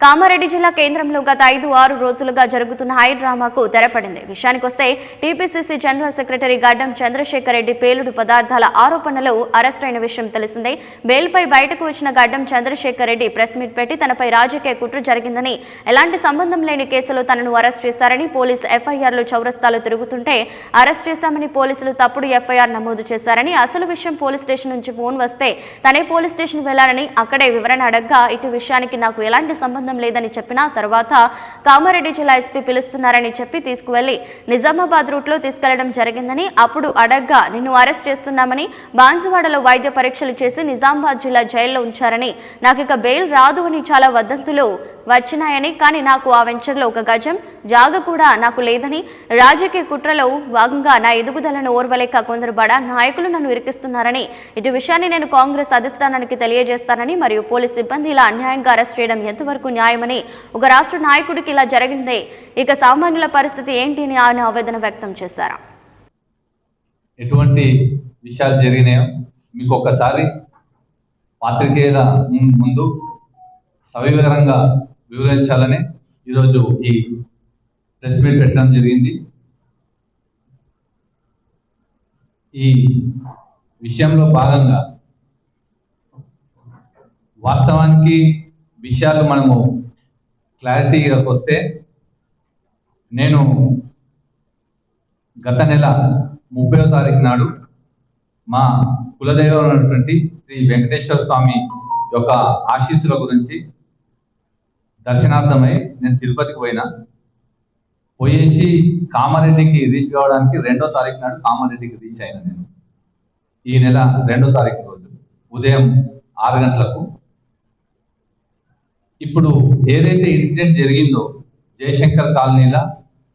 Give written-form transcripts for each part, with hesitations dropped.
కామారెడ్డి జిల్లా కేంద్రంలో గత 5-6 రోజులుగా జరుగుతున్న హై డ్రామాకు తెరపడింది. విషయానికొస్తే టీపీసీసీ జనరల్ సెక్రటరీ గడ్డం చంద్రశేఖర్ రెడ్డి పేలుడు పదార్థాల ఆరోపణలో అరెస్ట్ అయిన విషయం తెలిసిందే. బెయిల్పై బయటకు వచ్చిన గడ్డం చంద్రశేఖర్ రెడ్డి ప్రెస్ మీట్ పెట్టి తనపై రాజకీయ కుట్ర జరిగిందని, ఎలాంటి సంబంధం లేని కేసులో తనను అరెస్ట్ చేశారని, పోలీసు ఎఫ్ఐఆర్లు చౌరస్తాలో తిరుగుతుంటే అరెస్ట్ చేశామని పోలీసులు తప్పుడు ఎఫ్ఐఆర్ నమోదు చేశారని, అసలు విషయం పోలీస్ స్టేషన్ నుంచి ఫోన్ వస్తే తనే పోలీస్ స్టేషన్ వెళ్లారని, అక్కడే వివరణ అడగ్గా ఇటు విషయానికి నాకు ఎలాంటి సంబంధం లేదని చెప్పిన తర్వాత కామారెడ్డి జిల్లా ఎస్పీ పిలుస్తున్నారని చెప్పి తీసుకువెళ్లి నిజామాబాద్ రూట్లో తీసుకెళ్లడం జరిగిందని, అప్పుడు అడగ్గా నిన్ను అరెస్ట్ చేస్తున్నామని, బాన్సువాడలో వైద్య పరీక్షలు చేసి నిజామాబాద్ జిల్లా జైల్లో ఉంచారని, నాకు ఇక బెయిల్ రాదు అని చాలా వదంతులు వచ్చినాయని, కానీ నాకు ఆ వెంచర్లో ఒక గజం జాగ కూడా నాకు లేదని, రాజకీయ కుట్రలో భాగంగా నా ఎదుగుదలను ఓర్వలేక కొందరు బడా నాయకులు నన్ను ఇరికిస్తున్నారని, ఇటు విషయాన్ని నేను కాంగ్రెస్ అధిష్టానానికి తెలియజేస్తానని, మరియు పోలీస్ సిబ్బంది ఇలా అన్యాయంగా అరెస్ట్ చేయడం ఎంతవరకు న్యాయమని, ఒక రాష్ట్ర నాయకుడికి ఇలా జరిగిందే, ఇక సామాన్యుల పరిస్థితి ఏంటి అని ఆయన ఆవేదన వ్యక్తం చేశారు. ఎటువంటి విషయాలు జరిగినాయో మీకు ఒక్కసారి పాత్రికేయుల ముందు సవివరంగా వివరించాలని ఈరోజు ఈ ప్రెస్ మీట్ పెట్టడం జరిగింది. ఈ విషయంలో భాగంగా వాస్తవానికి విషయాలు మనము క్లారిటీగా వస్తే, నేను గత నెల 30వ తారీఖు నాడు మా కులదైవం అయినటువంటి శ్రీ వెంకటేశ్వర స్వామి యొక్క ఆశీస్సుల గురించి దర్శనార్థమై నేను తిరుపతికి పోయేసి కామారెడ్డికి రీచ్ కావడానికి 2వ తారీఖు నాడు కామారెడ్డికి రీచ్ అయినా. నేను ఈ నెల 2వ తారీఖు రోజు ఉదయం 6 గంటలకు ఇప్పుడు ఏదైతే ఇన్సిడెంట్ జరిగిందో, జయశంకర్ కాలనీలో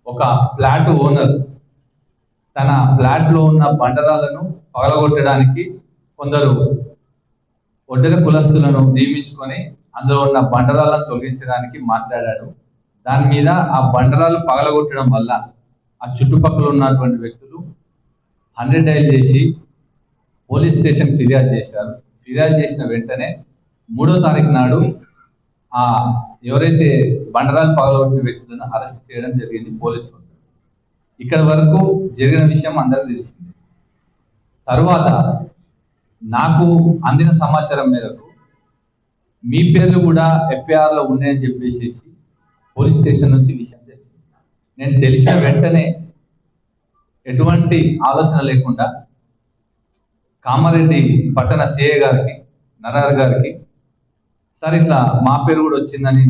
ఒక ఫ్లాట్ ఓనర్ తన ఫ్లాట్లో ఉన్న బండరాలను పగలగొట్టడానికి కొందరు ఒడ్డెర కులస్తులను నియమించుకొని అందులో ఉన్న బండరాలను తొలగించడానికి మాట్లాడాడు. దాని మీద ఆ బండరాలు పగలగొట్టడం వల్ల ఆ చుట్టుపక్కల ఉన్నటువంటి వ్యక్తులు 100 డయల్ చేసి పోలీస్ స్టేషన్ ఫిర్యాదు చేశారు. ఫిర్యాదు చేసిన వెంటనే 3వ తారీఖు నాడు ఆ ఎవరైతే బండరాలు పగలగొట్టిన వ్యక్తులను అరెస్ట్ చేయడం జరిగింది పోలీసులు. ఇక్కడ వరకు జరిగిన విషయం అందరికీ తెలిసింది. తరువాత నాకు అందిన సమాచారం మేరకు మీ పేర్లు కూడా ఎఫ్ఐఆర్లో ఉన్నాయని చెప్పేసి పోలీస్ స్టేషన్ నుంచి విషయం తెలిసింది. నేను తెలిసిన వెంటనే ఎటువంటి ఆలోచన లేకుండా కామారెడ్డి పట్టణ సిఐ గారికి, నరహర్ గారికి, సార్ ఇట్లా మా పేరు కూడా వచ్చిందని